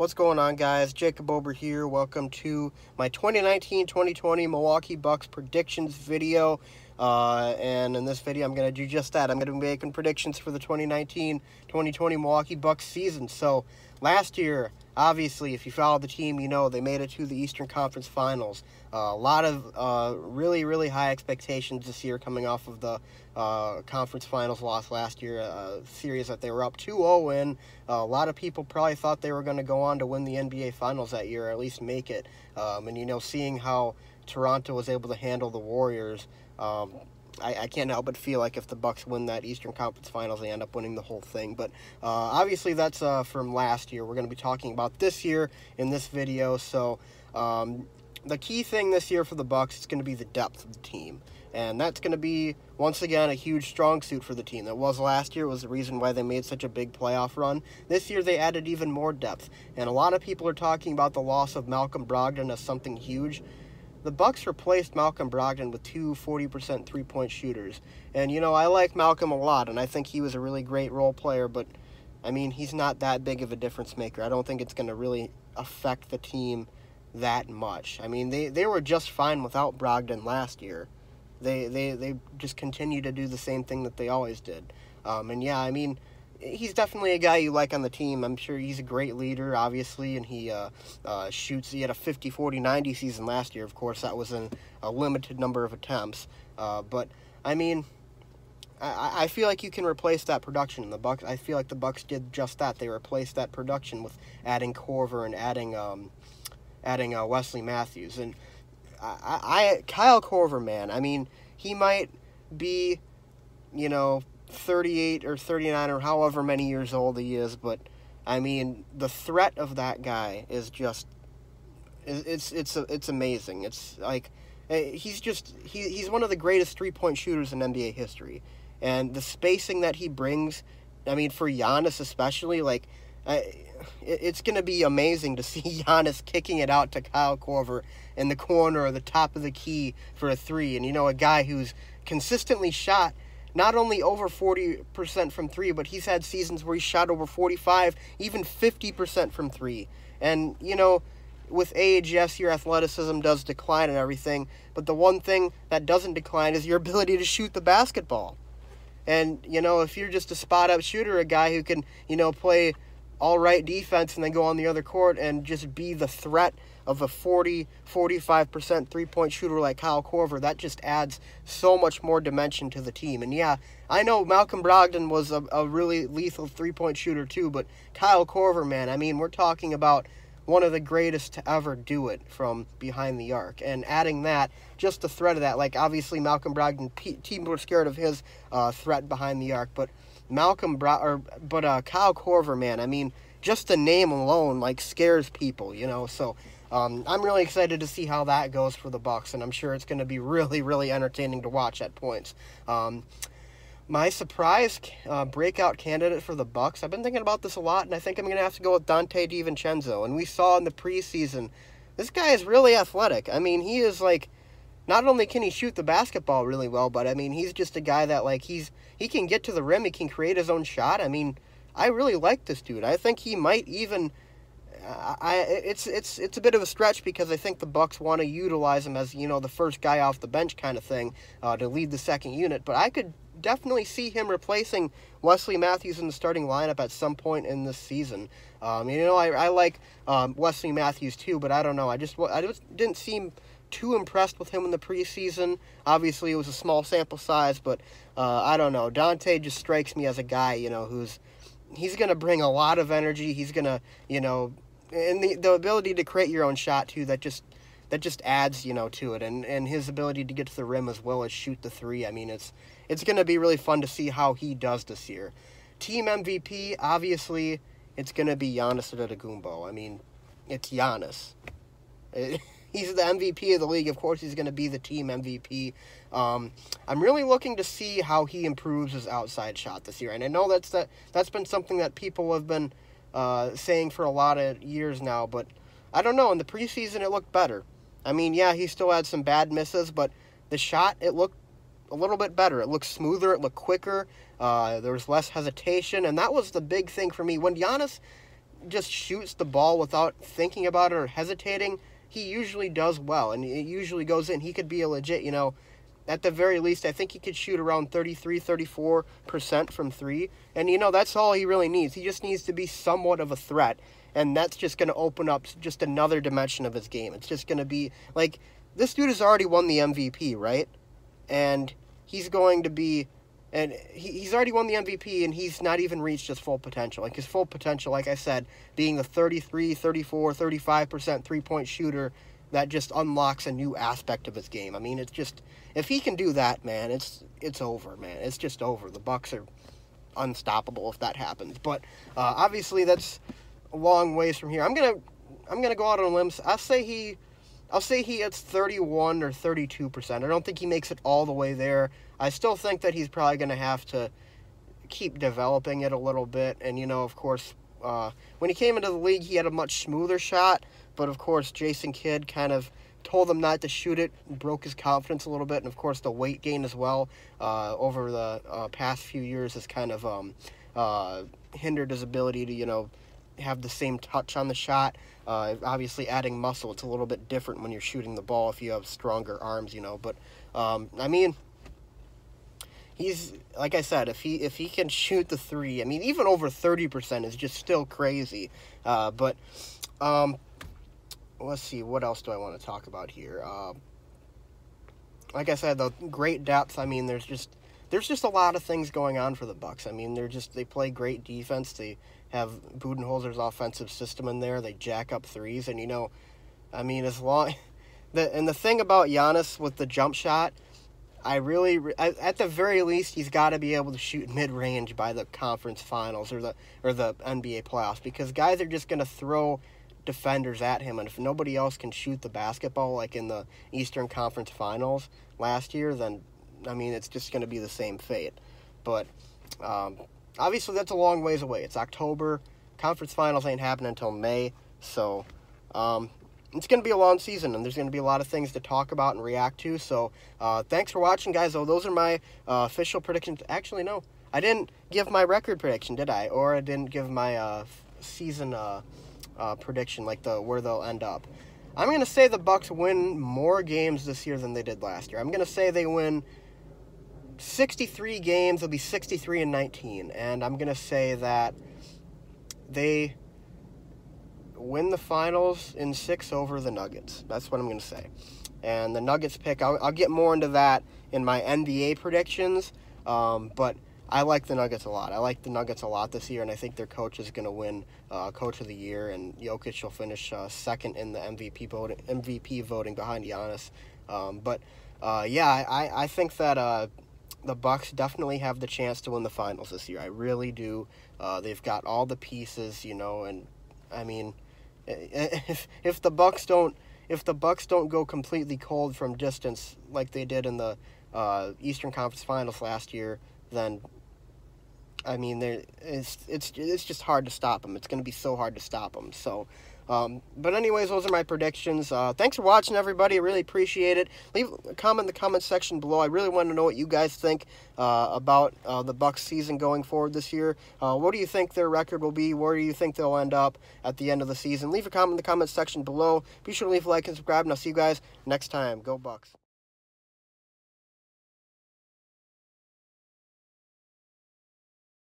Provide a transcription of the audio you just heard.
What's going on, guys? Jacob Ober here. Welcome to my 2019-2020 Milwaukee Bucks predictions video. And in this video, I'm going to do just that. I'm going to be making predictions for the 2019-2020 Milwaukee Bucks season. So, last year, obviously, if you follow the team, you know they made it to the Eastern Conference Finals. A lot of really, really high expectations this year coming off of the conference finals loss last year, a series that they were up 2-0 in. A lot of people probably thought they were going to go on to win the NBA Finals that year, or at least make it. And, you know, seeing how Toronto was able to handle the Warriors, I can't help but feel like if the Bucks win that Eastern Conference Finals, they end up winning the whole thing. But obviously that's from last year. We're going to be talking about this year in this video. So the key thing this year for the Bucks is going to be the depth of the team. And that's going to be, once again, a huge strong suit for the team. That was last year. It was the reason why they made such a big playoff run. This year, they added even more depth. And a lot of people are talking about the loss of Malcolm Brogdon as something huge. The Bucks replaced Malcolm Brogdon with two 40% three-point shooters. And, you know, I like Malcolm a lot, and I think he was a really great role player. But, I mean, he's not that big of a difference maker. I don't think it's going to really affect the team that much. I mean, they were just fine without Brogdon last year. They just continue to do the same thing that they always did. And yeah, I mean, he's definitely a guy you like on the team. I'm sure he's a great leader, obviously, and he shoots. He had a 50-40-90 season last year. Of course, that was in a limited number of attempts. But I mean, I feel like you can replace that production in the Bucks. I feel like the Bucks did just that. They replaced that production with adding Korver and adding Wesley Matthews. And Kyle Korver, man, I mean, he might be, you know, 38 or 39 or however many years old he is, but I mean, the threat of that guy is just, it's amazing. It's like, he's one of the greatest three-point shooters in NBA history, and the spacing that he brings, I mean, for Giannis especially, like, it's going to be amazing to see Giannis kicking it out to Kyle Korver in the corner or the top of the key for a three. And, you know, a guy who's consistently shot not only over 40% from three, but he's had seasons where he shot over 45, even 50% from three. And, you know, with age, yes, your athleticism does decline and everything, but the one thing that doesn't decline is your ability to shoot the basketball. And, you know, if you're just a spot-up shooter, a guy who can, you know, play all-right defense and then go on the other court and just be the threat of a 40-45% three-point shooter like Kyle Korver, that just adds so much more dimension to the team. And yeah, I know Malcolm Brogdon was a really lethal three-point shooter too, but Kyle Korver, man, I mean, we're talking about one of the greatest to ever do it from behind the arc. And adding that, just the threat of that, like obviously Malcolm Brogdon, people were scared of his threat behind the arc, but Kyle Korver, man, I mean, just the name alone, like, scares people, you know, so I'm really excited to see how that goes for the Bucks, and I'm sure it's going to be really, really entertaining to watch at points. My surprise breakout candidate for the Bucks, I've been thinking about this a lot, and I think I'm going to have to go with Donte DiVincenzo, and we saw in the preseason, this guy is really athletic. I mean, he is, like, not only can he shoot the basketball really well, but, I mean, he's just a guy that, like, he can get to the rim, he can create his own shot. I mean, I really like this dude. I think he might even, it's a bit of a stretch because I think the Bucks want to utilize him as, you know, the first guy off the bench kind of thing to lead the second unit, but I could definitely see him replacing Wesley Matthews in the starting lineup at some point in this season. You know, I like Wesley Matthews too, but I don't know. I just didn't seem too impressed with him in the preseason. Obviously, it was a small sample size, but I don't know. Donte just strikes me as a guy, you know, he's going to bring a lot of energy. He's going to, you know, and the ability to create your own shot too, that just adds, you know, to it, and his ability to get to the rim as well as shoot the three. I mean, it's going to be really fun to see how he does this year. Team MVP, obviously, it's going to be Giannis Antetokounmpo. I mean, it's Giannis. He's the MVP of the league. Of course, he's going to be the team MVP. I'm really looking to see how he improves his outside shot this year. And I know that's been something that people have been saying for a lot of years now. But I don't know. In the preseason, it looked better. I mean, yeah, he still had some bad misses, but the shot, it looked a little bit better. It looked smoother. It looked quicker. There was less hesitation. And that was the big thing for me. When Giannis, just shoots the ball without thinking about it or hesitating, he usually does well, and it usually goes in. He could be a legit, at the very least, I think he could shoot around 33, 34% from three. And, that's all he really needs. He just needs to be somewhat of a threat. And that's just going to open up just another dimension of his game. It's just going to be, like, this dude has already won the MVP, right? And he's going to be, and he's already won the MVP, and he's not even reached his full potential. Like, his full potential, like I said, being the 33, 34, 35% three-point shooter, that just unlocks a new aspect of his game. I mean, it's just, if he can do that, man, it's over, man. It's just over. The Bucks are unstoppable if that happens. But obviously, that's a long ways from here. I'm gonna go out on a limb. I'll say he hits 31 or 32%. I don't think he makes it all the way there. I still think that he's probably gonna have to keep developing it a little bit. And of course, when he came into the league, he had a much smoother shot. But, of course, Jason Kidd kind of told him not to shoot it, broke his confidence a little bit. And, of course, the weight gain as well over the past few years has kind of hindered his ability to, have the same touch on the shot. Obviously, adding muscle, it's a little bit different when you're shooting the ball if you have stronger arms, But, I mean, he's, like I said, if he can shoot the three, I mean, even over 30% is just still crazy. But let's see, what else do I want to talk about here? Like I said, the great depth. I mean, there's just a lot of things going on for the Bucks. I mean, they play great defense. They have Budenholzer's offensive system in there. They jack up threes, and I mean, the thing about Giannis with the jump shot, at the very least, he's got to be able to shoot mid-range by the conference finals or the NBA playoffs, because guys are just going to throw defenders at him, and if nobody else can shoot the basketball like in the Eastern Conference Finals last year, then I mean, it's just going to be the same fate. But obviously that's a long ways away. It's October. Conference Finals ain't happening until May, so it's going to be a long season, and there's going to be a lot of things to talk about and react to. So thanks for watching, guys. Those are my official predictions. Actually, no, I didn't give my record prediction, did I? Or I didn't give my season prediction, like where they'll end up. I'm going to say the Bucks win more games this year than they did last year. I'm going to say they win 63 games. They'll be 63-19. And I'm going to say that they win the finals in 6 over the Nuggets. That's what I'm going to say. And the Nuggets pick, I'll get more into that in my NBA predictions. But I like the Nuggets a lot. I like the Nuggets a lot this year, and I think their coach is going to win Coach of the Year, and Jokic will finish second in the MVP voting behind Giannis. I think that the Bucks definitely have the chance to win the finals this year. I really do. They've got all the pieces, and I mean, if the Bucks don't go completely cold from distance like they did in the Eastern Conference Finals last year, then I mean, it's just hard to stop them. It's going to be so hard to stop them. So, but anyways, those are my predictions. Thanks for watching, everybody. I really appreciate it. Leave a comment in the comment section below. I really want to know what you guys think about the Bucks season going forward this year. What do you think their record will be? Where do you think they'll end up at the end of the season? Leave a comment in the comment section below. Be sure to leave a like and subscribe, and I'll see you guys next time. Go Bucks.